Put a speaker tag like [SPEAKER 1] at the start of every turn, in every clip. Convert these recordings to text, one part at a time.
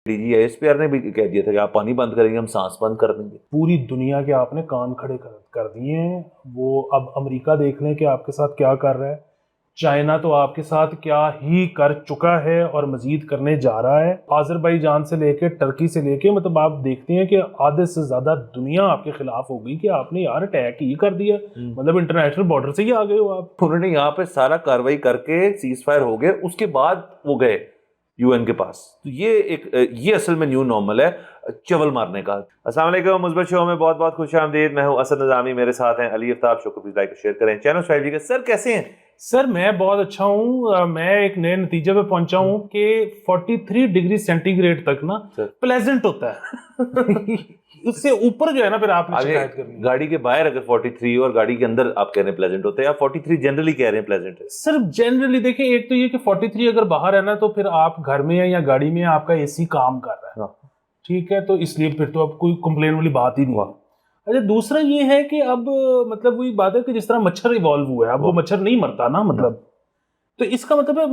[SPEAKER 1] SPR ने भी कह दिया था कि आप पानी बंद करेंगे, हम सांस बंद कर देंगे।
[SPEAKER 2] पूरी दुनिया के आपने कान खड़े कर दिए हैं। वो अब अमेरिका देख लें कि आपके साथ क्या कर रहा है, चाइना तो आपके साथ क्या ही कर चुका है और मजीद करने जा रहा है। आज़रबाईजान से लेके टर्की से लेके मतलब आप देखते हैं कि आधे से ज्यादा दुनिया आपके खिलाफ हो गई कि आपने यार अटैक ही कर दिया, मतलब इंटरनेशनल बॉर्डर से ही आ गए हो आप।
[SPEAKER 1] उन्होंने यहाँ पे सारा कार्रवाई करके सीज फायर हो गए, उसके बाद वो गए यूएन के पास। तो ये असल में न्यू नॉर्मल है चवल मारने का। अस्सलाम वालेकुम, मुस्बत शो में बहुत बहुत खुशामदीद। मैं हूं असद निज़ामी, मेरे साथ हैं अली आफ्ताब। शो को प्लीज लाइक शेयर करें। Channel five G. सर कैसे हैं?
[SPEAKER 2] सर मैं बहुत अच्छा हूँ। मैं एक नए नतीजे पे पहुंचा हूँ कि 43 डिग्री सेंटीग्रेड तक ना प्लेजेंट होता है। उससे ऊपर जो है ना फिर आपने शिकायत करनी है।
[SPEAKER 1] गाड़ी के बाहर अगर 43 और गाड़ी के अंदर आप कह रहे हैं प्लेजेंट होता है, या 43 जनरली कह रहे हैं प्लेजेंट है?
[SPEAKER 2] सर जनरली देखिए, एक तो ये कि 43 अगर बाहर है ना तो फिर आप घर में है या गाड़ी में है, आपका एसी काम कर रहा है, ठीक है, तो इसलिए फिर तो अब कोई कंप्लेन वाली बात ही नहीं है। अच्छा, दूसरा ये है कि अब मतलब वही बात है कि जिस तरह मच्छर इवॉल्व हुआ है, अब वो मच्छर नहीं मरता ना, मतलब तो इसका मतलब है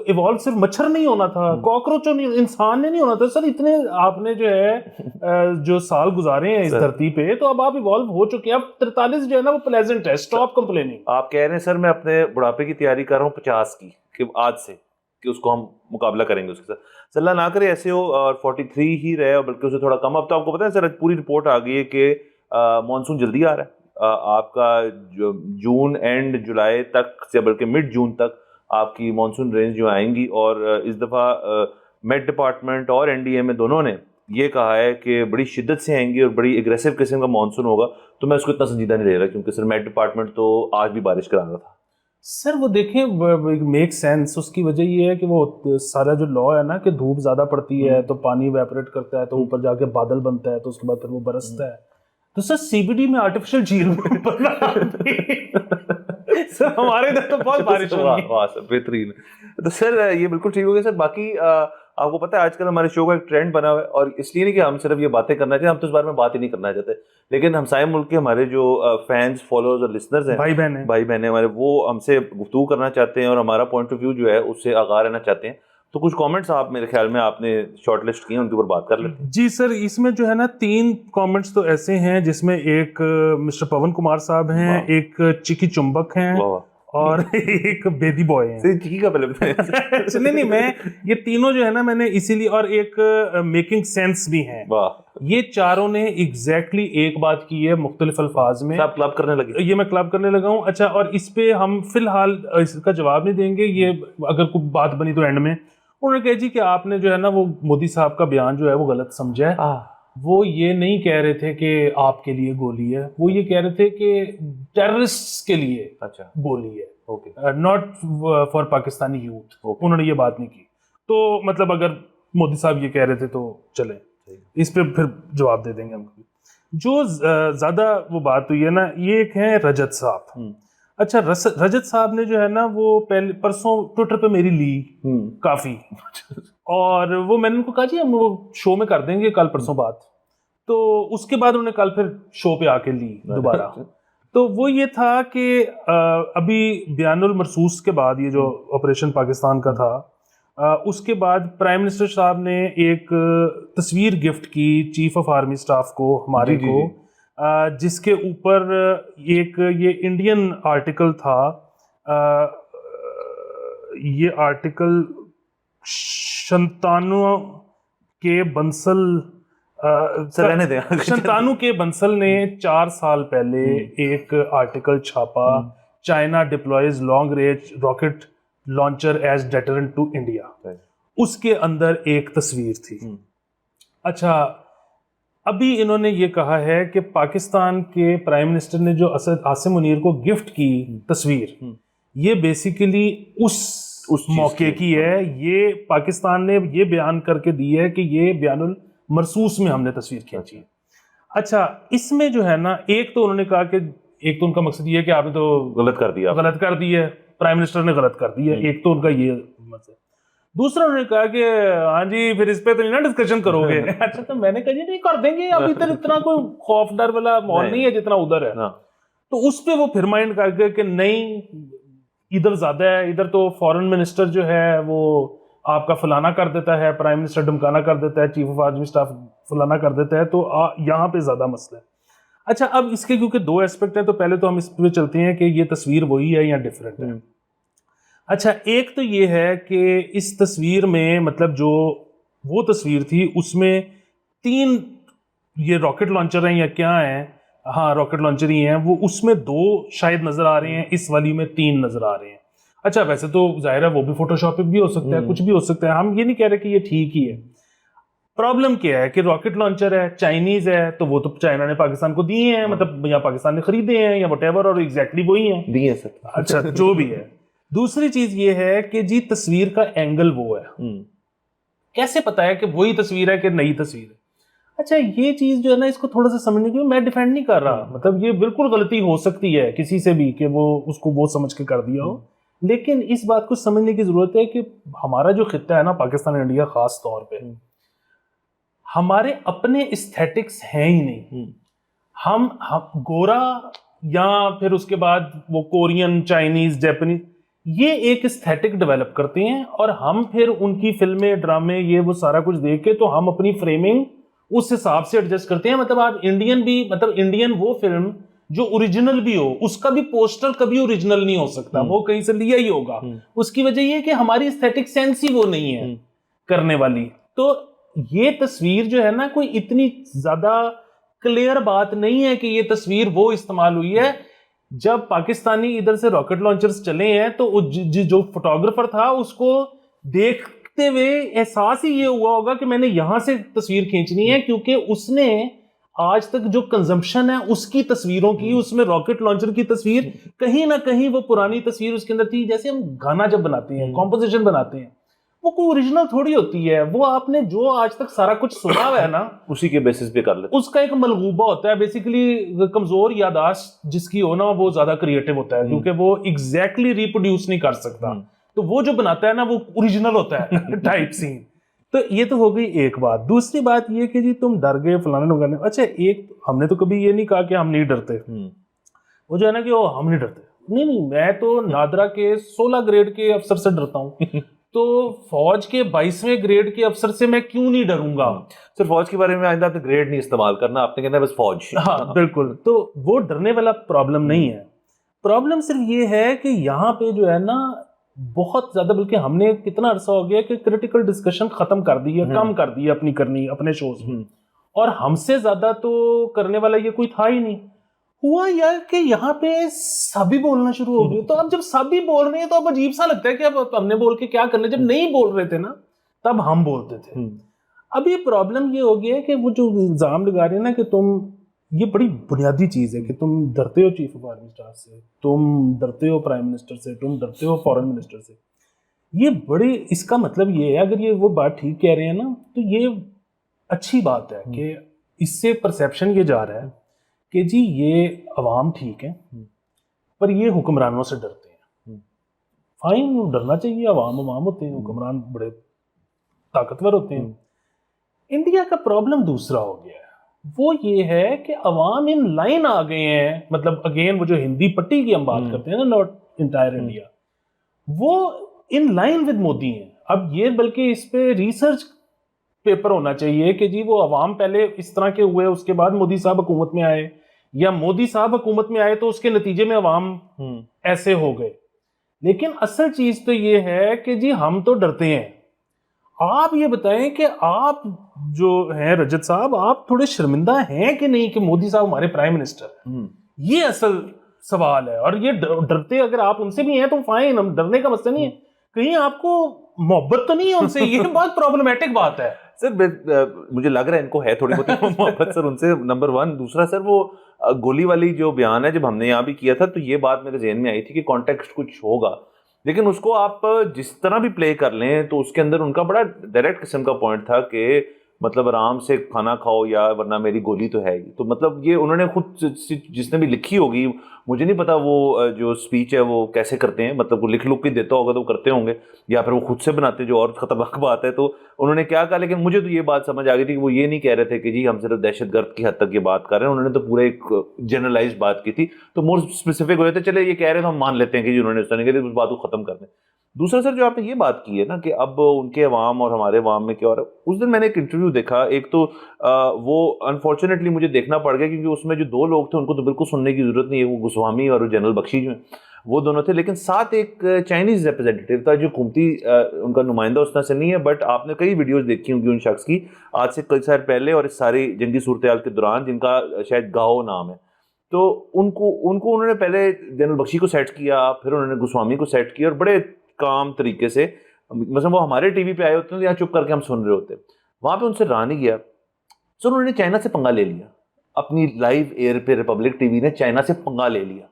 [SPEAKER 2] इवॉल्व सिर्फ मच्छर नहीं होना था, कॉकरोचों नहीं, इंसान ने नहीं होना था। सर इतने आपने जो है जो साल गुजारे हैं इस धरती पे, तो अब आप इवॉल्व हो चुके हैं। अब 43 जो है ना वो प्लेजेंट है। Stop complaining.
[SPEAKER 1] आप कह रहे हैं सर मैं अपने बुढ़ापे की तैयारी कर रहा हूँ 50 की, कि आज से कि उसको हम मुकाबला करेंगे उसके साथ। सल्ला ना करे ऐसे हो और 43 ही रहे, और बल्कि उससे थोड़ा कम। अब तो आपको पता है सर, पूरी रिपोर्ट आ गई है कि मानसून जल्दी आ रहा है। आपका जो जून एंड जुलाई तक से, बल्कि मिड जून तक आपकी मानसून रेंज जो आएंगी। और इस दफ़ा मेट डिपार्टमेंट और एनडीएमए दोनों ने ये कहा है कि बड़ी शिद्दत से आएंगी और बड़ी एग्रेसिव किस्म का मानसून होगा। तो मैं उसको इतना संजीदा नहीं ले रहा, क्योंकि सर मेट डिपार्टमेंट तो आज भी बारिश करा रहा था।
[SPEAKER 2] सर वो देखें, मेक सेंस। उसकी वजह ये है कि वो सारा जो लॉ है ना कि धूप ज्यादा पड़ती है तो पानी इवेपोरेट करता है, तो ऊपर जाके बादल बनता है, तो उसके बाद फिर वो बरसता है। तो सर सीबीडी में आर्टिफिशियल झील सर हमारे इधर तो बहुत बारिश हो रही है।
[SPEAKER 1] वाह सर, बेहतरीन। तो सर ये बिल्कुल ठीक हो गया सर। बाकी आपको पता है आजकल हमारे शो का एक ट्रेंड बना हुआ है, और इसलिए नहीं कि हम सिर्फ ये बातें करना चाहते, हम तो इस बारे में बात ही नहीं करना चाहते, लेकिन हमसाये मुल्क के हमारे जो फैंस, फॉलोअर्स और लिसनर्स हैं, भाई बहन हमारे, वो हमसे गुफ्तगू करना चाहते हैं और हमारा पॉइंट ऑफ व्यू जो है उससे आगाह रहना चाहते हैं। तो कुछ कमेंट्स आप मेरे ख्याल में आपने शॉर्टलिस्ट किए, उनके ऊपर बात कर लेते हैं।
[SPEAKER 2] जी सर, इसमें जो है ना 3 कमेंट्स तो ऐसे हैं जिसमें एक मिस्टर पवन कुमार साहब हैं, एक चिकी चुंबक हैं और एक बेदी बॉय हैं।
[SPEAKER 1] चिकी का पहले
[SPEAKER 2] नहीं, मैं ये तीनों जो है ना मैंने इसीलिए, और एक मेकिंग सेंस भी हैं। ये चारों ने एग्जैक्टली एक बात की है मुख्तलिफ अल्फाज में।
[SPEAKER 1] आप क्लब करने लगे?
[SPEAKER 2] ये मैं क्लब करने लगा हूँ। अच्छा, और इस पे हम फिलहाल इसका जवाब नहीं देंगे, ये अगर कोई बात बनी तो एंड में। उन्होंने कहा जी कि आपने जो है ना वो मोदी साहब का बयान जो है वो गलत समझा है। वो ये नहीं कह रहे थे कि आपके लिए गोली है, वो ये कह रहे थे कि टेररिस्ट के लिए गोली है, नॉट फॉर पाकिस्तानी यूथ। उन्होंने ये बात नहीं की। तो मतलब अगर मोदी साहब ये कह रहे थे तो चले, इस पे फिर जवाब दे देंगे हम। जो ज्यादा वो बात हुई है ना, ये एक है रजत साहब। अच्छा, रजत साहब ने जो है ना वो पहले परसों ट्विटर पे मेरी ली काफी, और वो मैंने उनको कहा जी हम वो शो में कर देंगे कल परसों बात। तो उसके बाद उन्होंने कल फिर शो पे आके ली दोबारा। तो वो ये था कि अभी बयानुल मरसूस के बाद, ये जो ऑपरेशन पाकिस्तान का था, उसके बाद प्राइम मिनिस्टर साहब ने एक तस्वीर गिफ्ट की चीफ ऑफ आर्मी स्टाफ को, हमारे को, जिसके ऊपर एक ये इंडियन आर्टिकल था। ये आर्टिकल शंतानु के बंसल शंतानु के बंसल ने 4 साल पहले एक आर्टिकल छापा, China deploys long range rocket launcher as deterrent to India. उसके अंदर एक तस्वीर थी। अच्छा, अभी इन्होंने ये कहा है कि पाकिस्तान के प्राइम मिनिस्टर ने जो आसिम मुनीर को गिफ्ट की तस्वीर, ये बेसिकली उस मौके की है। ये पाकिस्तान ने ये बयान करके दी है कि ये बयानुल मरसूस में हमने तस्वीर खींची है। अच्छा, इसमें जो है ना, एक तो उन्होंने कहा कि एक तो उनका मकसद ये है कि आपने तो गलत कर दी है, प्राइम मिनिस्टर ने गलत कर दी है, एक तो उनका ये मकसद। दूसरा उन्होंने कहा कि हाँ जी फिर इस पे तो नहीं ना डिस्कशन करोगे। अच्छा, तो मैंने कहा जी नहीं कर देंगे, अब इधर इतना कोई खौफ डर वाला माहौल नहीं है जितना उधर है। तो उस पे वो फिर माइंड करके कि नहीं, इधर ज्यादा है, इधर तो फॉरेन मिनिस्टर जो है वो आपका फलाना कर देता है, प्राइम मिनिस्टर ढमकाना कर देता है, चीफ ऑफ आर्मी स्टाफ फलाना कर देता है, तो यहाँ पे ज्यादा मसला है। अच्छा, अब इसके क्योंकि दो एस्पेक्ट हैं, तो पहले तो हम इस पे चलते हैं कि ये तस्वीर वही है या डिफरेंट है। अच्छा, एक तो ये है कि इस तस्वीर में मतलब जो वो तस्वीर थी उसमें 3 ये रॉकेट लॉन्चर हैं या क्या हैं, हाँ रॉकेट लॉन्चर ही हैं वो, उसमें 2 शायद नजर आ रहे हैं, इस वाली में 3 नजर आ रहे हैं। अच्छा, वैसे तो जाहिर है वो भी फोटोशॉप भी हो सकता है, कुछ भी हो सकता है, हम ये नहीं कह रहे कि ये ठीक ही है। प्रॉब्लम क्या है कि रॉकेट लॉन्चर है, चाइनीज है, तो वो तो चाइना ने पाकिस्तान को दिए हैं, मतलब या पाकिस्तान ने खरीदे हैं या व्हाटएवर, और एग्जैक्टली वही हैं,
[SPEAKER 1] दिए सर।
[SPEAKER 2] अच्छा जो भी है। दूसरी चीज ये है कि जी तस्वीर का एंगल वो है, कैसे पता है कि वही तस्वीर है कि नई तस्वीर है। अच्छा, ये चीज जो है ना, इसको थोड़ा सा समझने की, मैं डिफेंड नहीं कर रहा, मतलब ये बिल्कुल गलती हो सकती है किसी से भी कि वो उसको वो समझ के कर दिया हो, लेकिन इस बात को समझने की जरूरत है कि हमारा जो खित्ता है ना, पाकिस्तान इंडिया खास तौर पे, हमारे अपने एस्थेटिक्स हैं ही नहीं। हम गोरा या फिर उसके बाद वो कोरियन, चाइनीज, जापानीज, ये एक एस्थेटिक डेवलप करते हैं और हम फिर उनकी फिल्में, ड्रामे, ये वो सारा कुछ देख के तो हम अपनी फ्रेमिंग उस हिसाब से एडजस्ट करते हैं। मतलब आप इंडियन भी, मतलब इंडियन वो फिल्म जो ओरिजिनल भी हो, उसका भी पोस्टर कभी ओरिजिनल नहीं हो सकता, वो कहीं से लिया ही होगा। उसकी वजह ये है कि हमारी एस्थेटिक सेंस ही वो नहीं है करने वाली। तो ये तस्वीर जो है ना, कोई इतनी ज्यादा क्लियर बात नहीं है कि ये तस्वीर वो इस्तेमाल हुई है। जब पाकिस्तानी इधर से रॉकेट लॉन्चर्स चले हैं तो जो फोटोग्राफर था उसको देखते हुए एहसास ही ये हुआ होगा कि मैंने यहां से तस्वीर खींचनी है, क्योंकि उसने आज तक जो कंजम्पशन है उसकी तस्वीरों की, उसमें रॉकेट लॉन्चर की तस्वीर कहीं ना कहीं वो पुरानी तस्वीर उसके अंदर थी। जैसे हम गाना जब बनाते हैं, कॉम्पोजिशन बनाते हैं, वो कोई ओरिजिनल थोड़ी होती है, वो आपने जो आज तक सारा कुछ सुना हुआ है ना
[SPEAKER 1] उसी के बेसिस पे कर लेते,
[SPEAKER 2] उसका एक मलगूबा होता है। बेसिकली कमजोर याददाश्त जिसकी हो ना, वो ज्यादा क्रिएटिव होता है, क्योंकि वो एग्जैक्टली रिप्रोड्यूस नहीं कर सकता, तो वो जो बनाता है ना वो ओरिजिनल होता है टाइप सीन। तो ये तो हो गई एक बात। दूसरी बात ये कि जी तुम डर गए फलाने ढुंगाने। अच्छा, एक हमने तो कभी ये नहीं कहा कि हम नहीं डरते, वो जो है ना कि वो हम नहीं डरते, नहीं, मैं तो नादरा के 16 ग्रेड के अफसर से डरता हूँ, तो फौज के 22वें ग्रेड के अफसर से मैं क्यों नहीं डरूंगा।
[SPEAKER 1] सर फौज के बारे में आइंदा आपने ग्रेड नहीं इस्तेमाल करना, आपने कहना है बस फौज।
[SPEAKER 2] हाँ बिल्कुल, तो वो डरने वाला प्रॉब्लम नहीं है। प्रॉब्लम सिर्फ ये है कि यहाँ पे जो है ना बहुत ज्यादा, बल्कि हमने कितना अरसा हो गया कि क्रिटिकल डिस्कशन खत्म कर दी है, कम कर दी है अपनी करनी अपने शोज में, और हमसे ज्यादा तो करने वाला ये कोई था ही नहीं। हुआ यार कि यहाँ पे सभी बोलना शुरू हो गए, तो अब जब सभी बोल रहे हैं तो अब अजीब सा लगता है कि अब हमने बोल के क्या करना। जब नहीं बोल रहे थे ना तब हम बोलते थे। अब ये प्रॉब्लम ये हो गया है कि वो जो इल्जाम लगा रहे हैं ना कि तुम, ये बड़ी बुनियादी चीज है कि तुम डरते हो चीफ ऑफ आर्मी स्टाफ से, तुम डरते हो प्राइम मिनिस्टर से, तुम डरते हो फॉरेन मिनिस्टर से। ये बड़ी, इसका मतलब ये है, अगर ये वो बात ठीक कह रहे हैं ना, तो ये अच्छी बात है कि इससे परसेप्शन ये जा रहा है कि जी ये अवाम ठीक है पर ये हुक्मरानों से डरते हैं। फाइन, डरना चाहिए, अवाम होते हैं, हुक्मरान बड़े ताकतवर होते हैं। इंडिया का प्रॉब्लम दूसरा हो गया है, वो ये है कि अवाम इन लाइन आ गए हैं। मतलब अगेन वो जो हिंदी पट्टी की हम बात करते हैं ना, नॉट इंटायर इंडिया, वो इन लाइन विद मोदी हैं। अब ये बल्कि इस पे रिसर्च पेपर होना चाहिए कि जी वो अवाम पहले इस तरह के हुए, उसके बाद मोदी साहब हुकूमत में आए, या मोदी साहब हुकूमत में आए तो उसके नतीजे में अवाम ऐसे हो गए। लेकिन असल चीज तो ये है कि जी हम तो डरते हैं। आप ये बताएं कि आप जो हैं रजत साहब, आप थोड़े शर्मिंदा हैं कि नहीं कि मोदी साहब हमारे प्राइम मिनिस्टर, ये असल सवाल है। और ये डरते अगर आप उनसे भी हैं तो फाइन, हम डरने का मसला नहीं है, कहीं आपको मोहब्बत तो नहीं है उनसे, ये बहुत प्रॉब्लमेटिक बात है।
[SPEAKER 1] सर मुझे लग रहा है इनको है थोड़ी बहुत मोहब्बत सर उनसे, नंबर 1। दूसरा सर वो गोली वाली जो बयान है, जब हमने यहाँ भी किया था तो ये बात मेरे ज़हन में आई थी कि कॉन्टेक्स्ट कुछ होगा, लेकिन उसको आप जिस तरह भी प्ले कर लें तो उसके अंदर उनका बड़ा डायरेक्ट किस्म का पॉइंट था कि मतलब आराम से खाना खाओ या वरना मेरी गोली तो है ही। तो मतलब ये उन्होंने खुद जिसने भी लिखी होगी, मुझे नहीं पता वो जो स्पीच है वो कैसे करते हैं, मतलब वो लिख लुक के देता होगा तो करते होंगे, या फिर वो खुद से बनाते, जो और खतरनाक बात है। तो उन्होंने क्या कहा, लेकिन मुझे तो ये बात समझ आ गई थी कि वो ये नहीं कह रहे थे कि जी हम सिर्फ दहशतगर्द की हद तक ये बात कर रहे हैं। उन्होंने तो पूरे एक जनरलाइज बात की थी, तो मोर स्पेसिफिक हुए थे, चले ये कह रहे हैं तो हम मान लेते हैं कि जी उन्होंने उस तरह के उस बात को खत्म कर दें। दूसरा सर जो आपने ये बात की है ना कि अब उनके अवाम और हमारे अवाम में क्या हो रहा है, उस दिन मैंने एक इंटरव्यू देखा, एक तो वो अनफॉर्चुनेटली मुझे देखना पड़ गया क्योंकि उसमें जो दो लोग थे उनको तो बिल्कुल सुनने की जरूरत नहीं है, वो गोस्वामी और जनरल बख्शी जो हैं वो दोनों थे, लेकिन साथ एक चाइनीज रिप्रेजेंटेटिव था जो हुकूमती उनका नुमाइंदा उस तरह से नहीं है, बट आपने कई वीडियोस देखी होंगी उन शख्स की आज से कई साल पहले और इस सारी जंगी सूरत के दौरान, जिनका शायद गाओ नाम है। तो उनको उनको उन्होंने पहले जनरल बख्शी को सेट किया, फिर उन्होंने गोस्वामी को सेट किया और बड़े काम तरीके से, मतलब वो हमारे टीवी पे आए होते हैं, यहाँ चुप करके हम सुन रहे होते हैं, वहां पे उनसे रहा नहीं गया। सो उन्होंने चाइना से पंगा ले लिया, अपनी लाइव एयर पे रिपब्लिक टीवी ने चाइना से पंगा ले लिया,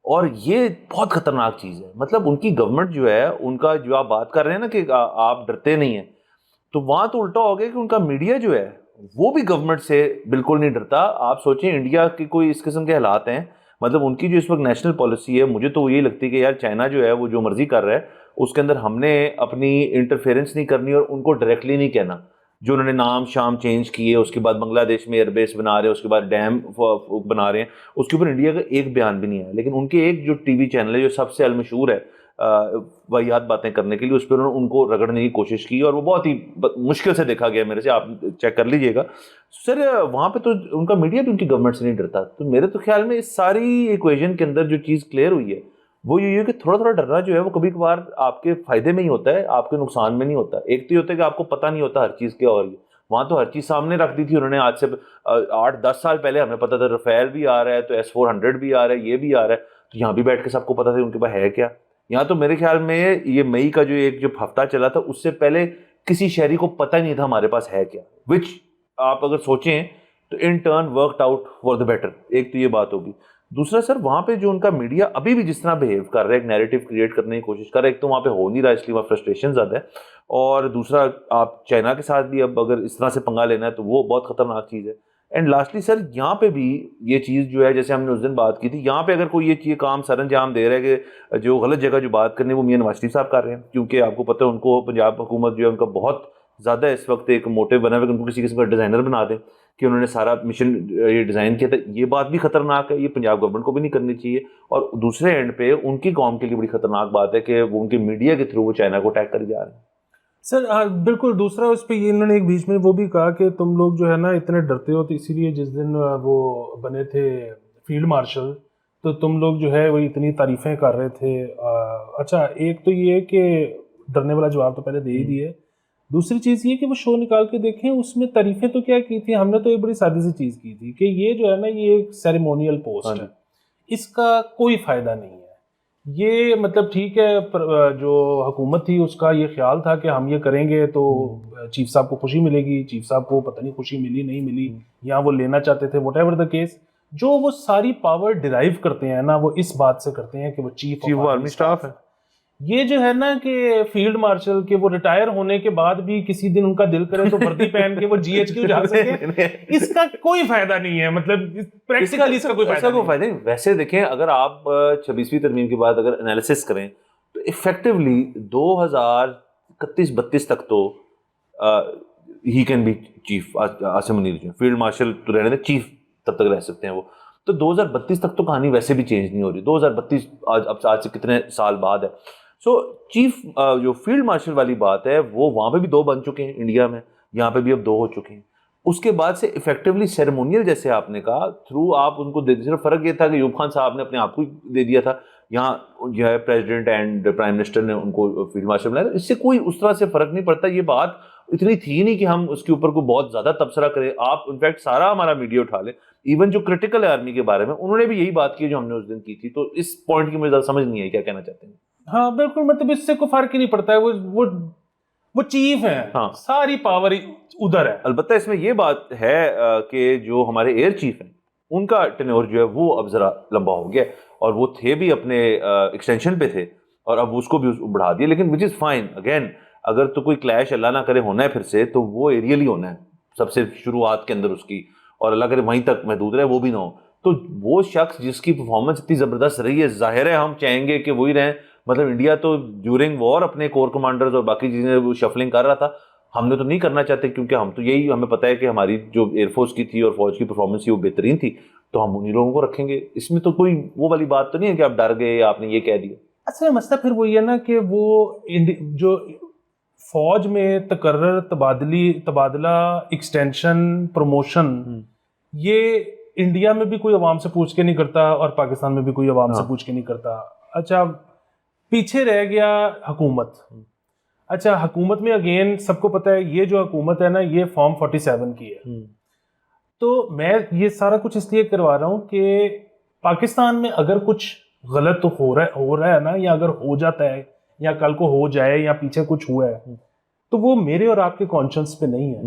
[SPEAKER 1] और ये बहुत खतरनाक चीज है। मतलब उनकी गवर्नमेंट जो है, उनका जो आप बात कर रहे हैं ना कि आप डरते नहीं है, तो वहां तो उल्टा हो गया कि उनका मीडिया जो है वो भी गवर्नमेंट से बिल्कुल नहीं डरता। आप सोचें इंडिया की कोई इस किस्म के हालात हैं, मतलब उनकी जो इस वक्त नेशनल पॉलिसी है, मुझे तो यही लगती है कि यार चाइना जो है वो जो मर्जी कर रहा है उसके अंदर हमने अपनी इंटरफेरेंस नहीं करनी और उनको डायरेक्टली नहीं कहना। जो उन्होंने नाम शाम चेंज किए, उसके बाद बांग्लादेश में एयरबेस बना रहे हैं, उसके बाद डैम बना रहे हैं, उसके ऊपर इंडिया का एक बयान भी नहीं आया। लेकिन उनके एक जो टीवी चैनल है जो सबसे अलमशहूर है वाहियात बातें करने के लिए, उस पर उन्होंने उनको रगड़ने की कोशिश की और वो बहुत ही मुश्किल से देखा गया मेरे से, आप चेक कर लीजिएगा सर। वहां पे तो उनका मीडिया भी उनकी गवर्नमेंट से नहीं डरता। तो मेरे तो ख्याल में इस सारी इक्वेशन के अंदर जो चीज़ क्लियर हुई है वो ये है कि थोड़ा थोड़ा डरना जो है वो कभी कभार आपके फायदे में ही होता है, आपके नुकसान में नहीं होता। एक तो ये होता है कि आपको पता नहीं होता हर चीज़ क्या हो रही है, वहां तो हर चीज़ सामने रख दी थी उन्होंने। आज से 8-10 साल पहले हमें पता था रफेल भी आ रहा है, तो S-400 भी आ रहा है, ये भी आ रहा है, तो यहाँ भी बैठ के सबको पता था उनके पास है क्या। यहाँ तो मेरे ख्याल में ये मई का जो हफ्ता चला था उससे पहले किसी शहरी को पता ही नहीं था हमारे पास है क्या, विच आप अगर सोचें तो in turn worked out for the better. एक तो ये बात होगी। दूसरा सर वहां पे जो उनका मीडिया अभी भी जिस तरह बिहेव कर रहा है, एक नैरेटिव क्रिएट करने की कोशिश कर रहा है, एक तो वहां पे हो नहीं रहा इसलिए वहाँ फ्रस्ट्रेशन ज्यादा है, और दूसरा आप चाइना के साथ भी अब अगर इस तरह से पंगा लेना है तो वो बहुत खतरनाक चीज है। एंड लास्टली सर यहाँ पे भी ये चीज़ जो है, जैसे हमने उस दिन बात की थी, यहाँ पे अगर कोई ये काम सरंजाम दे रहा है कि जो गलत जगह जो बात करनी है वो मियां नवाज शरीफ साहब कर रहे हैं, क्योंकि आपको पता है उनको पंजाब हुकूमत जो है उनका बहुत ज़्यादा इस वक्त एक मोटिव बना हुआ है कि उनको किसी किस्म का डिज़ाइनर बना दें, कि उन्होंने सारा मिशन ये डिज़ाइन किया था। ये बात भी खतरनाक है, ये पंजाब गवर्नमेंट को भी नहीं करनी चाहिए। और दूसरे एंड पे उनकी कौम के लिए बड़ी खतरनाक बात है कि वो उनके मीडिया के थ्रू वो चाइना को अटैक कर जा रहे हैं।
[SPEAKER 2] सर बिल्कुल। दूसरा उस पर ये इन्होंने एक बीच में वो भी कहा कि तुम लोग जो है ना इतने डरते हो, तो इसीलिए जिस दिन वो बने थे फील्ड मार्शल तो तुम लोग जो है वो इतनी तारीफ़ें कर रहे थे। अच्छा, एक तो ये कि डरने वाला जवाब तो पहले दे ही दिए। दूसरी चीज़ ये कि वो शो निकाल के देखें, उसमें तारीफ़ें तो क्या की थी, हमने तो एक बड़ी सादी सी चीज़ की थी कि ये जो है ना ये एक सेरेमोनियल पोस्ट है, इसका कोई फ़ायदा नहीं है। ये मतलब ठीक है, जो हुकूमत थी उसका ये ख्याल था कि हम ये करेंगे तो चीफ साहब को खुशी मिलेगी, चीफ साहब को पता नहीं खुशी मिली नहीं मिली, या वो लेना चाहते थे, व्हाटएवर द केस। जो वो सारी पावर डिराइव करते हैं ना वो इस बात से करते हैं कि वो चीफ ऑफ आर्मी स्टाफ है। ये जो है ना कि फील्ड मार्शल के वो रिटायर होने के बाद भी किसी दिन उनका दिल करे तो वर्दी पहन के वो GHQ जा सके, इसका कोई फायदा नहीं है। मतलब प्रैक्टिकली इसका कोई फायदा
[SPEAKER 1] नहीं। वैसे देखें, अगर आप 26वीं तरमीम के बाद अगर एनालिसिस करें तो इफेक्टिवली 2031-32 तक तो he can be chief. Asim Munir field marshal तो रहने दें, चीफ तब तक रह सकते हैं वो। तो 2032 तक तो कहानी वैसे भी चेंज नहीं हो रही। 2032 आज से कितने साल बाद है। सो चीफ जो फील्ड मार्शल वाली बात है वो वहां पे भी 2 बन चुके हैं इंडिया में, यहाँ पे भी अब 2 हो चुके हैं। उसके बाद से इफेक्टिवली सेरेमोनियल, जैसे आपने कहा, थ्रू आप उनको दे। सिर्फ फर्क ये था कि यूब खान साहब ने अपने आप को दे दिया था, यहाँ जो है प्रेसिडेंट एंड प्राइम मिनिस्टर ने उनको फील्ड मार्शल बनाया। इससे कोई उस तरह से फर्क नहीं पड़ता। ये बात इतनी थी नहीं कि हम उसके ऊपर को बहुत ज्यादा तबसरा करें। आप इनफैक्ट सारा हमारा मीडिया उठा लें, इवन जो क्रिटिकल है आर्मी के बारे में, उन्होंने भी यही बात की जो हमने उस दिन की थी। तो इस पॉइंट की मुझे ज्यादा समझ नहीं आई क्या कहना चाहते हैं।
[SPEAKER 2] हाँ बिल्कुल, मतलब इससे कोई फर्क ही नहीं पड़ता है। वो चीफ है, हाँ, सारी पावर उधर है।
[SPEAKER 1] अलबत्ता इसमें ये बात है कि जो हमारे एयर चीफ हैं उनका टेन्योर जो है वो अब जरा लंबा हो गया, और वो थे भी अपने एक्सटेंशन पे थे और अब उसको भी बढ़ा दिया। लेकिन विच इज़ फाइन। अगेन, अगर तो कोई क्लैश अल्लाह ना करे होना है फिर से, तो वो एरियल ही होना है सबसे शुरुआत के अंदर उसकी, और अल्लाह करे वहीं तक महदूद रहे, वो भी ना हो। तो वो शख्स जिसकी परफॉर्मेंस इतनी ज़बरदस्त रही है, जाहिर है हम चाहेंगे कि वही रहें। मतलब इंडिया तो ड्यूरिंग वॉर अपने कोर कमांडर्स और बाकी चीज़ें शफलिंग कर रहा था, हमने तो नहीं करना चाहते, क्योंकि हम तो यही, हमें पता है कि हमारी जो एयरफोर्स की थी और फौज की परफॉर्मेंस थी वो बेहतरीन थी, तो हम उन्हीं लोगों को रखेंगे। इसमें तो कोई वो वाली बात तो नहीं है कि आप डर गए या आपने ये कह दिया।
[SPEAKER 2] अच्छा मसला फिर वही है ना कि वो जो फौज में तकर्रर तबादला एक्सटेंशन प्रमोशन ये इंडिया में भी कोई अवाम से पूछ के नहीं करता और पाकिस्तान में भी कोई अवाम से पूछ के नहीं करता। अच्छा पीछे रह गया हुकूमत। अच्छा हुकूमत में अगेन सबको पता है ये जो हुकूमत है ना ये फॉर्म 47 की है। तो मैं ये सारा कुछ इसलिए करवा रहा हूँ कि पाकिस्तान में अगर कुछ गलत हो रहा है ना या अगर हो जाता है या कल को हो जाए या पीछे कुछ हुआ है तो वो मेरे और आपके कॉन्शियस पे नहीं है।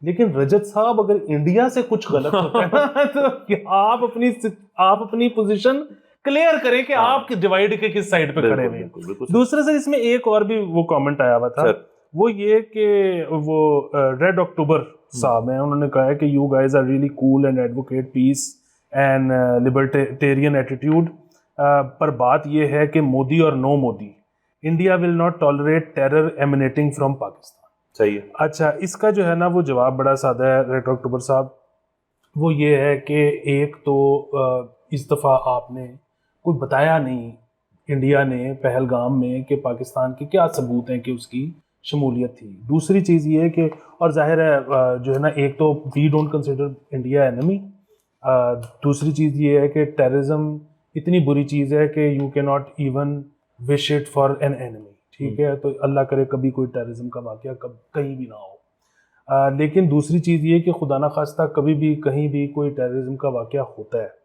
[SPEAKER 2] लेकिन रजत साहब अगर इंडिया से कुछ गलत होता है ना तो आप अपनी पोजीशन क्लियर करें कि आप डिवाइड के किस साइड पे खड़े हुए हैं। दूसरे से इसमें एक और भी वो कमेंट आया हुआ था वो ये कि वो रेड अक्टूबर साहब हैं उन्होंने कहा है कि you guys are really cool and advocate peace and libertarian attitude पर बात ये है कि Modi or no Modi India will not tolerate terror emanating from Pakistan. सही है। अच्छा इसका जो है ना वो जवाब बड़ा सादा है रेड अक्टूबर साहब। वो ये है कि एक तो इस दफ़ा आपने कोई बताया नहीं इंडिया ने पहलगाम में कि पाकिस्तान के क्या सबूत हैं कि उसकी शमूलियत थी। दूसरी चीज़ ये है कि और जाहिर है जो है ना एक तो we don't consider India enemy. दूसरी चीज़ ये है कि टेररिज्म इतनी बुरी चीज़ है कि you can not even wish it for an enemy. ठीक है तो अल्लाह करे कभी कोई टेररिज्म का वाक़या कहीं भी ना हो। लेकिन दूसरी चीज़ ये कि खुदा न खास्ता कभी भी कहीं भी कोई टेररिज्म का वाक़या होता है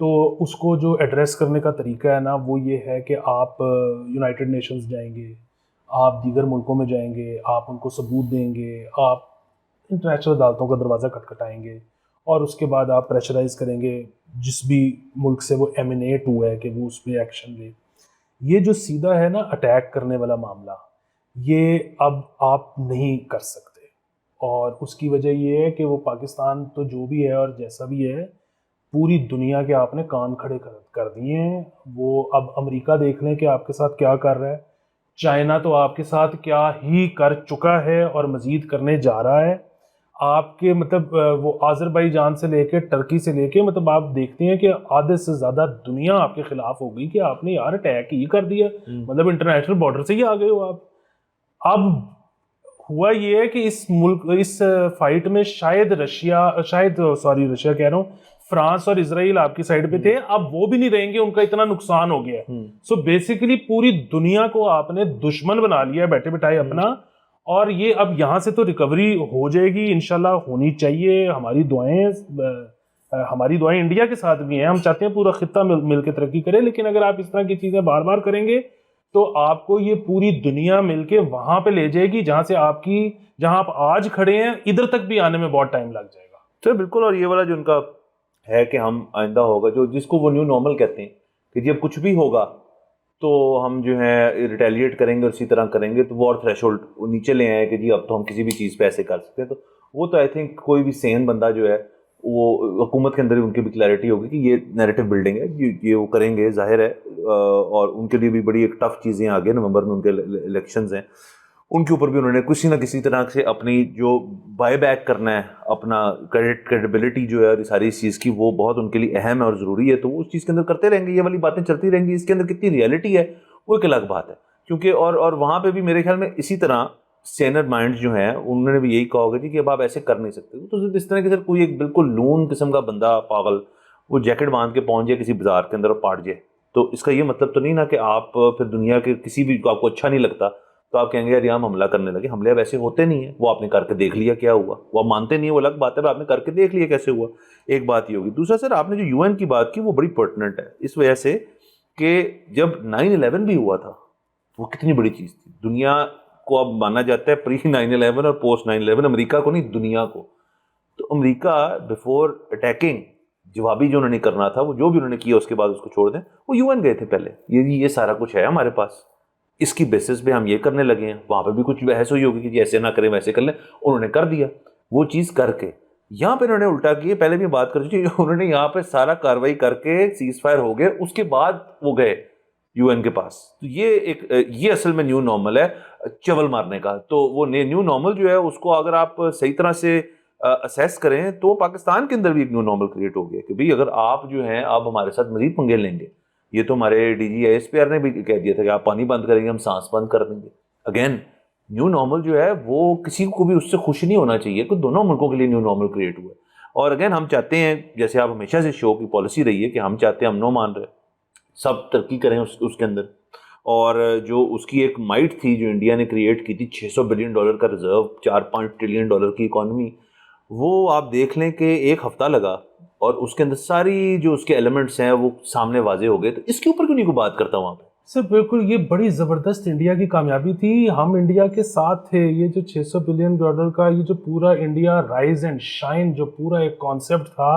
[SPEAKER 2] तो उसको जो एड्रेस करने का तरीका है ना वो ये है कि आप यूनाइटेड नेशंस जाएंगे, आप दीगर मुल्कों में जाएंगे, आप उनको सबूत देंगे, आप इंटरनेशनल अदालतों का दरवाज़ा खटखटाएंगे और उसके बाद आप प्रेशराइज करेंगे जिस भी मुल्क से वो एमिनेट हुआ है कि वो उस पर एक्शन ले। ये जो सीधा है ना अटैक करने वाला मामला ये अब आप नहीं कर सकते और उसकी वजह ये है कि वो पाकिस्तान तो जो भी है और जैसा भी है पूरी दुनिया के आपने कान खड़े कर दिए हैं। वो अब अमेरिका देख लें कि आपके साथ क्या कर रहा है, चाइना तो आपके साथ क्या ही कर चुका है और मज़ीद करने जा रहा है। आपके मतलब वो आज़रबाईजान से लेके टर्की से लेके मतलब आप देखते हैं कि आधे से ज़्यादा दुनिया आपके खिलाफ हो गई कि आपने यार अटैक ही कर दिया, मतलब इंटरनेशनल बॉर्डर से ही आ गए हो आप। अब हुआ ये है कि इस फाइट में रशिया कह रहा हूँ फ्रांस और इजराइल आपकी साइड पे थे, अब वो भी नहीं रहेंगे, उनका इतना नुकसान हो गया है। सो बेसिकली पूरी दुनिया को आपने दुश्मन बना लिया बैठे बिठाए अपना। और ये अब यहाँ से तो रिकवरी हो जाएगी इंशाल्लाह, होनी चाहिए। हमारी दुआएं इंडिया के साथ भी हैं, हम चाहते हैं पूरा खित्ता मिल के तरक्की करे। लेकिन अगर आप इस तरह की चीजें बार बार करेंगे तो आपको ये पूरी दुनिया मिलके वहां पे ले जाएगी जहां आप आज खड़े हैं इधर तक भी आने में बहुत टाइम लग जाएगा।
[SPEAKER 1] तो बिल्कुल। और ये वाला जो उनका है कि हम आइंदा होगा जिसको वो न्यू नॉर्मल कहते हैं कि जब कुछ भी होगा तो हम जो है रिटेलिएट करेंगे और इसी तरह करेंगे, तो वॉर थ्रेशोल्ड नीचे ले आए कि जी अब तो हम किसी भी चीज़ पे ऐसे कर सकते हैं। तो वो तो आई थिंक कोई भी सेन बंदा जो है वो हुकूमत के अंदर ही उनकी भी क्लैरिटी होगी कि ये नैरेटिव बिल्डिंग है, ये वो करेंगे जाहिर है। और उनके लिए भी बड़ी एक टफ चीज़ें आगे नवंबर में उनके इलेक्शंस हैं, उनके ऊपर भी उन्होंने किसी ना किसी तरह से अपनी जो बाय बैक करना है, अपना क्रेडिबिलिटी जो है सारी इस चीज़ की, वो बहुत उनके लिए अहम है और ज़रूरी है। तो वो उस चीज़ के अंदर करते रहेंगे, ये वाली बातें चलती रहेंगी। इसके अंदर कितनी रियलिटी है वो एक अलग बात है, क्योंकि और वहाँ पे भी मेरे ख्याल में इसी तरह सेनर माइंड जो हैं उन्होंने भी यही कहा होगा जी कि अब आप ऐसे कर नहीं सकते। तो इस तरह के सर कोई एक बिल्कुल लून किस्म का बंदा पागल वो जैकेट बांध के पहुंच जाए किसी बाजार के अंदर और पाट जाए, तो इसका ये मतलब तो नहीं ना कि आप फिर दुनिया के किसी भी आपको अच्छा नहीं लगता तो आप कहेंगे यार हम हमला करने लगे। हमले अब ऐसे होते नहीं है, वो आपने करके देख लिया क्या हुआ। वो आप मानते नहीं है वो अलग बात है, आपने करके देख लिया कैसे हुआ, एक बात ये होगी। दूसरा सर आपने जो यूएन की बात की वो बड़ी पर्टिनेंट है इस वजह से कि जब 9/11 भी हुआ था वो कितनी बड़ी चीज़ थी। दुनिया को अब माना जाता है प्री 9/11 और पोस्ट 9/11, अमेरिका को नहीं दुनिया को। तो अमेरिका बिफोर अटैकिंग जवाबी जो उन्होंने करना था वो जो भी उन्होंने किया उसके बाद उसको छोड़ दें, वो यूएन गए थे पहले। ये सारा कुछ है हमारे पास, इसकी बेसिस पे हम ये करने लगे हैं। वहाँ पे भी कुछ बहस हुई होगी कि ऐसे ना करें वैसे कर लें, उन्होंने कर दिया वो चीज़ करके। यहाँ पे उन्होंने उल्टा किए, पहले भी बात कर चुकी, उन्होंने यहाँ पे सारा कार्रवाई करके सीज फायर हो गए, उसके बाद वो गए यूएन के पास। तो ये असल में न्यू नॉर्मल है चवल मारने का। तो वो न्यू नॉर्मल जो है उसको अगर आप सही तरह से असेस करें तो पाकिस्तान के अंदर भी एक न्यू नॉर्मल क्रिएट हो गया कि भाई अगर आप जो हैं आप हमारे साथ मजीद पंगे लेंगे ये तो हमारे DGISPR ने भी कह दिया था कि आप पानी बंद करेंगे हम सांस बंद कर देंगे। अगेन न्यू नॉर्मल जो है वो किसी को भी उससे खुश नहीं होना चाहिए, कुछ दोनों मुल्कों के लिए न्यू नॉर्मल क्रिएट हुआ है। और अगेन हम चाहते हैं, जैसे आप हमेशा से शो की पॉलिसी रही है कि हम चाहते हैं, हम नो मान रहे, सब तरक्की करें उसके अंदर। और जो उसकी एक माइट थी जो इंडिया ने क्रिएट की थी, $600 बिलियन का रिजर्व, 4-5 ट्रिलियन डॉलर की इकोनॉमी, वो आप देख लें कि एक हफ्ता लगा और उसके अंदर सारी जो उसके एलिमेंट्स हैं वो सामने वाजे हो गए। तो इसके ऊपर क्यों नहीं कोई बात करता वहाँ पे?
[SPEAKER 2] सर बिल्कुल, ये बड़ी ज़बरदस्त इंडिया की कामयाबी थी, हम इंडिया के साथ थे। ये जो $600 बिलियन का ये जो पूरा इंडिया राइज एंड शाइन जो पूरा एक कॉन्सेप्ट था,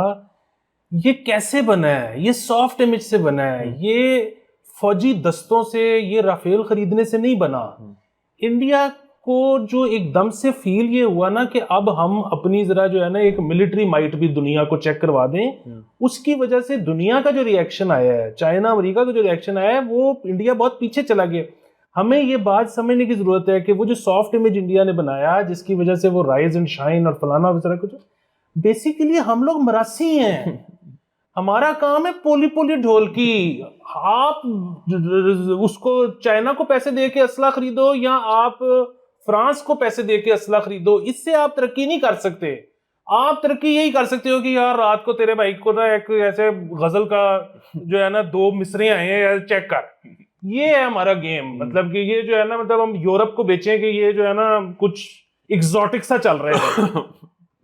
[SPEAKER 2] ये कैसे बना है? ये सॉफ्ट इमेज से बना है, ये फौजी दस्तों से, ये राफेल खरीदने से नहीं बना। इंडिया को जो एकदम से फील ये हुआ ना कि अब हम अपनी जरा जो है ना एक मिलिट्री माइट भी दुनिया को चेक करवा दें, उसकी वजह से दुनिया का जो रिएक्शन आया है, चाइना अमेरिका का जो रिएक्शन आया है, वो इंडिया बहुत पीछे चला गया। हमें ये बात समझने की जरूरत है कि वो जो सॉफ्ट इमेज इंडिया ने बनाया, जिसकी वजह से वो राइज एंड शाइन और फलाना वगैरह कुछ, बेसिकली हम लोग मरासी हैं। हमारा काम है पोली पोली ढोलकी। आप उसको चाइना को पैसे दे के असला खरीदो या आप फ्रांस को पैसे दे के असला खरीदो, इससे आप तरक्की नहीं कर सकते। आप तरक्की यही कर सकते हो कि यार रात को तेरे भाई को ना एक ऐसे गजल का जो है ना 2 मिसरे आए हैं यार, चेक कर। ये है हमारा गेम। मतलब कि ये जो है ना, मतलब हम यूरोप को बेचें कि ये जो है ना कुछ एग्जॉटिक सा चल रहा है।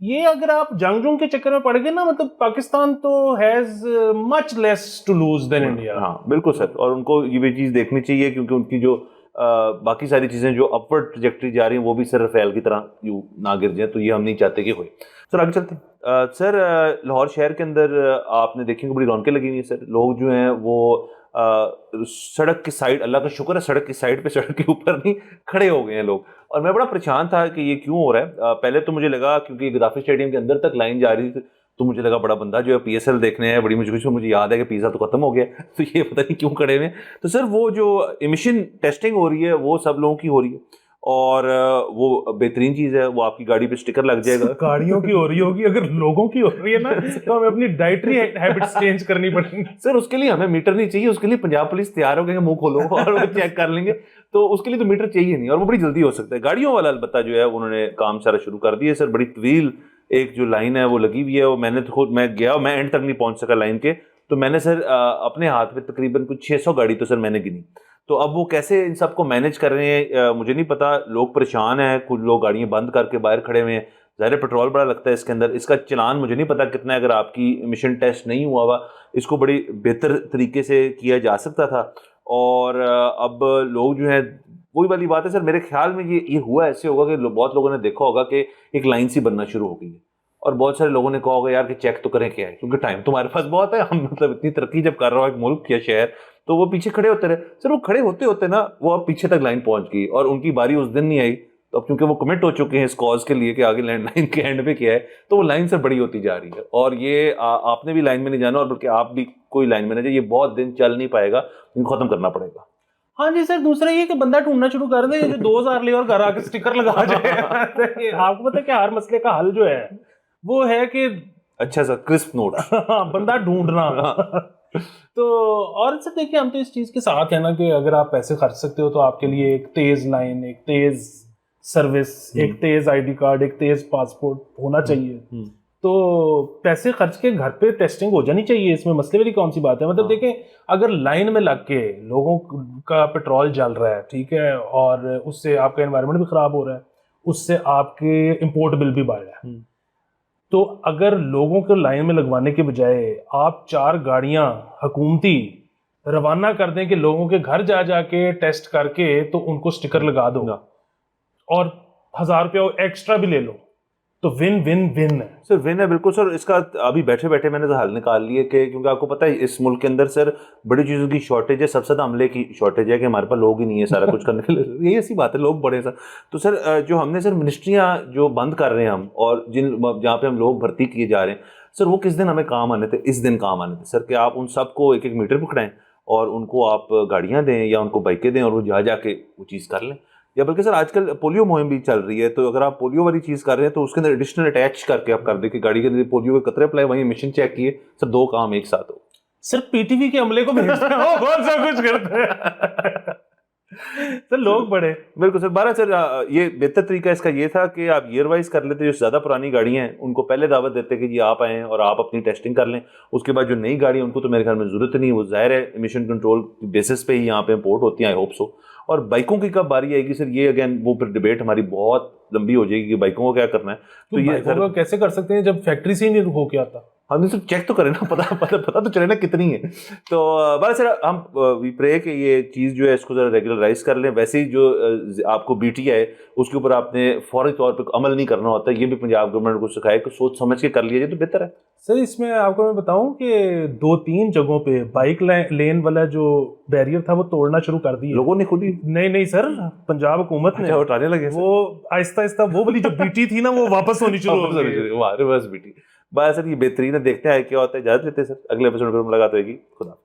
[SPEAKER 2] ये अगर आप जंग के चक्कर में पड़ गए ना, मतलब पाकिस्तान तो has much less to lose than India.
[SPEAKER 1] हाँ बिल्कुल सर, और उनको ये भी चीज़ देखनी चाहिए क्योंकि उनकी जो बाकी सारी चीज़ें जो अपवर्ड ट्रैजेक्टरी जा रही हैं वो भी सर रफेल की तरह यूँ ना गिर जाए, तो ये हम नहीं चाहते कि होए। सर आगे चलते हैं। सर लाहौर शहर के अंदर आपने देखेंगे बड़ी रौनकें लगी हुई हैं सर। लोग जो हैं वो सड़क की साइड, अल्लाह का शुक्र है सड़क की साइड पे, सड़क के ऊपर नहीं खड़े हो गए हैं लोग। और मैं बड़ा परेशान था कि ये क्यों हो रहा है। पहले तो मुझे लगा क्योंकि गद्दाफी स्टेडियम के अंदर तक लाइन जा रही थी, तो मुझे लगा बड़ा बंदा जो है PSL देखने है, बड़ी मुश्किल से मुझे याद है कि पिज़्ज़ा तो खत्म हो गया तो ये पता नहीं क्यों खड़े हुए। तो सर वो जो इमिशन टेस्टिंग हो रही है वो सब लोगों की हो रही है और वो बेहतरीन चीज़ है, वो आपकी गाड़ी पे स्टिकर लग जाएगा।
[SPEAKER 2] गाड़ियों की हो रही होगी, अगर लोगों की हो रही है ना तो हमें अपनी डाइटरी हैबिट्स चेंज करनी पड़ेंगी।
[SPEAKER 1] सर उसके लिए हमें मीटर नहीं चाहिए, उसके लिए पंजाब पुलिस तैयार हो गए, मुंह खोलो और वो चेक कर लेंगे। तो उसके लिए तो मीटर चाहिए नहीं और वो बड़ी जल्दी हो सकता है। गाड़ियों वाला अलबत्ता जो है उन्होंने काम सारा शुरू कर दिया सर। बड़ी तवील एक जो लाइन है वो लगी हुई है, और मैंने तो खुद, मैं गया, मैं एंड तक नहीं पहुंच सका लाइन के, तो मैंने सर अपने हाथ में तकरीबन कुछ 600 गाड़ी तो सर मैंने गिनी। तो अब वो कैसे इन सबको मैनेज कर रहे हैं मुझे नहीं पता। लोग परेशान हैं, कुछ लोग गाड़ियां बंद करके बाहर खड़े हुए हैं। ज़ाहिर पेट्रोल बड़ा लगता है इसके अंदर, इसका चलान मुझे नहीं पता कितना है, अगर आपकी इमिशन टेस्ट नहीं हुआ हुआ, इसको बड़ी बेहतर तरीके से किया जा सकता था। और अब लोग जो है, वही वाली बात है सर, मेरे ख्याल में ये हुआ ऐसे होगा कि बहुत लोगों ने देखा होगा कि एक लाइन सी बनना शुरू हो गई है और बहुत सारे लोगों ने कहा होगा यार कि चेक तो करें क्या है, क्योंकि टाइम तुम्हारे पास बहुत है, हम मतलब इतनी तरक्की जब कर रहा हो एक मुल्क या शहर, तो वो पीछे खड़े होते रहे। सर वो खड़े होते होते ना वो अब पीछे तक लाइन पहुंच गई और उनकी बारी उस दिन नहीं आई। तो अब क्योंकि वो कमिट हो चुके हैं इस कॉज के लिए कि आगे लैंड लाइन के एंड पे क्या है, तो वो लाइन से बड़ी होती जा रही है। और ये आपने भी लाइन में नहीं जाना, और बल्कि आप भी कोई लाइन में नहीं जाए, ये बहुत दिन चल नहीं पाएगा, इनको खत्म करना पड़ेगा।
[SPEAKER 2] हाँ जी सर, दूसरा ये कि बंदा ढूंढना शुरू कर दे जो 2000 ले और घर आके स्टिकर लगा जाए। आपको पता है कि हर मसले का हल जो है वो है कि
[SPEAKER 1] अच्छा सर, क्रिस्प नोट।
[SPEAKER 2] बंदा ढूंढना। तो और सर देखिए, हम तो इस चीज के साथ है ना कि अगर आप पैसे खर्च सकते हो तो आपके लिए एक तेज लाइन, एक तेज सर्विस, एक तेज ID कार्ड, एक तेज पासपोर्ट होना चाहिए। तो पैसे खर्च के घर पे टेस्टिंग हो जानी चाहिए, इसमें मसले वाली कौन सी बात है। मतलब देखें, अगर लाइन में लग के लोगों का पेट्रोल जल रहा है, ठीक है, और उससे आपका एनवायरनमेंट भी खराब हो रहा है, उससे आपके इंपोर्ट बिल भी बढ़ रहा है, तो अगर लोगों को लाइन में लगवाने के बजाय आप 4 गाड़ियां हुकूमती रवाना कर दें कि लोगों के घर जा जाके टेस्ट करके तो उनको स्टिकर लगा दो और 1000 रुपया एक्स्ट्रा भी ले लो, तो विन विन विन है
[SPEAKER 1] सर। विन है बिल्कुल सर। इसका अभी बैठे बैठे मैंने तो हल निकाल लिए कि क्योंकि आपको पता है इस मुल्क के अंदर सर बड़ी चीज़ों की शॉर्टेज है, सबसे ज़्यादा अमले की शॉर्टेज है कि हमारे पास लोग ही नहीं है सारा कुछ करने के लिए। यही ऐसी बात है, लोग बड़े सर। तो सर जो हमने सर मिनिस्ट्रियाँ जो बंद कर रहे हैं हम, और जहाँ पे हम लोग भर्ती किए जा रहे हैं सर, वो किस दिन हमें काम आने थे, इस दिन काम आने थे सर, कि आप उन सबको एक एक मीटर पकड़ाएं और उनको आप गाड़ियाँ दें या उनको बाइकें दें और वो जा जाके वो चीज़ कर लें। या बल्कि सर आजकल पोलियो मुहिम भी चल रही है, तो अगर आप पोलियो वाली चीज़ कर रहे हैं तो उसके अंदर एडिशनल अटैच करके आप कर दें कि गाड़ी के अंदर पोलियो के कतरे पलाए, वहीं मिशन चेक किए, सर 2 काम एक साथ हो।
[SPEAKER 2] सिर्फ पीटीवी के अमले को भेजते हैं, वो कौन सा कुछ करते हैं। सर लोग बड़े
[SPEAKER 1] बिल्कुल सर। 12 सर ये बेहतर तरीका इसका ये था कि आप ईयर वाइज कर लेते, जो ज़्यादा पुरानी गाड़ियाँ हैं उनको पहले दावत देते कि जी आप आएँ और आप अपनी टेस्टिंग कर लें। उसके बाद जो नई गाड़ी है उनको तो मेरे ख्याल में ज़रूरत नहीं, वो ज़ाहिर है इमिशन कंट्रोल बेसिस पे ही यहाँ पे इम्पोर्ट होती हैं, आई होप सो। और बाइकों की कब बारी आएगी सर, ये अगेन वो फिर डिबेट हमारी बहुत लंबी हो जाएगी कि बाइकों को क्या करना है।
[SPEAKER 2] तो ये सर कैसे कर सकते हैं जब फैक्ट्री से ही नहीं होके आता।
[SPEAKER 1] हम सिर्फ चेक तो करें ना, पता तो चले ना कितनी है। तो बस सर हम वी प्रे कि ये चीज़ जो है इसको ज़रा रेगुलराइज कर लें। वैसे ही जो आपको बीटीआई है उसके ऊपर आपने फौरी तौर पे अमल नहीं करना होता, ये भी पंजाब गवर्नमेंट को सिखाए कि सोच समझ के कर लिया जाए तो बेहतर है।
[SPEAKER 2] सर इसमें आपको मैं बताऊं कि 2-3 जगहों पे बाइक लेन वाला जो बैरियर था वो तोड़ना शुरू कर दिया
[SPEAKER 1] लोगों ने खुद ही।
[SPEAKER 2] नहीं सर, पंजाब हुकूमत ने
[SPEAKER 1] उठाने लगे
[SPEAKER 2] वो आहिस्ता आहिस्ता वो वाली जो बीटी थी ना वो वापस होनी शुरू हो गई।
[SPEAKER 1] बस बीटी। बस सर ये बेहतरीन है, देखते हैं क्या होता है। इजाजत लेते हैं सर, अगले एपिसोड में मुलाकात होगी। खुदा।